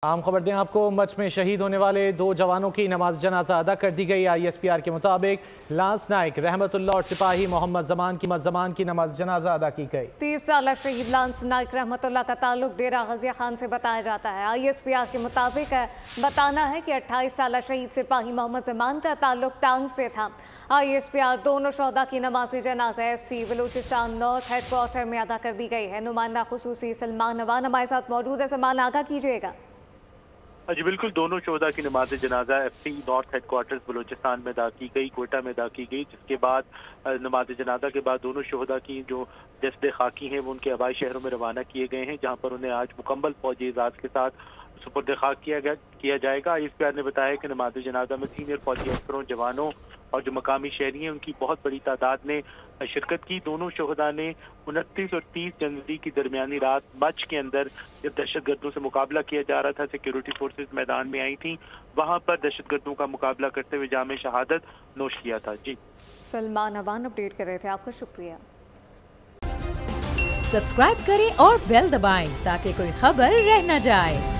आम खबर दें आपको, मच में शहीद होने वाले 2 जवानों की नमाज जनाजा अदा कर दी गई। ISPR के मुताबिक लांस नाइक रहमतुल्लाह और सिपाही मोहम्मद जमान की नमाज जनाजा अदा की गई। 30 साल शहीद लांस नाइक रहमतुल्लाह का ताल्लुक डेरा गजिया खान से बताया जाता है। ISPR के मुताबिक बताना है कि 28 साल शहीद सिपाही मोहम्मद जमान का ताल्लुक टांग से था। ISPR दोनों शोहदा की नमाज जनाजा FC बलूचिस्तान नॉर्थ हेडक्वार्टर में अदा कर दी गई है। नुमाइंदा खुसूसी सलमान नवान हमारे साथ मौजूद है। सलमान, आगाह कीजिएगा। जी बिल्कुल, दोनों शोहदा की नमाज जनाजा FC नॉर्थ हेडक्वार्टर्स बलूचिस्तान में अदा की गई, कोयटा में अदा की गई, जिसके बाद नमाज जनाजा के बाद दोनों शोहदा की जो जस्द खाकी हैं वो उनके आबाई शहरों में रवाना किए गए हैं, जहां पर उन्हें आज मुकम्मल फौजी एजाज के साथ सुपुर्द खाक किया जाएगा। ISPR ने बताया कि नमाज जनाजा में सीनियर फौजी अफसरों, जवानों और जो मकामी शहरी हैं उनकी बहुत बड़ी तादाद ने शिरकत की। दोनों शोहदा ने 29 और 30 जनवरी की दरमियानी रात मच के अंदर जब दहशतगर्दों से मुकाबला किया जा रहा था, सिक्योरिटी फोर्सेज मैदान में आई थी, वहां पर दहशतगर्दों का मुकाबला करते हुए जामे शहादत नोश किया था। जी सलमान नवान अपडेट कर रहे थे, आपका शुक्रिया। सब्सक्राइब करें और बेल दबाएं ताकि कोई खबर रह न जाए।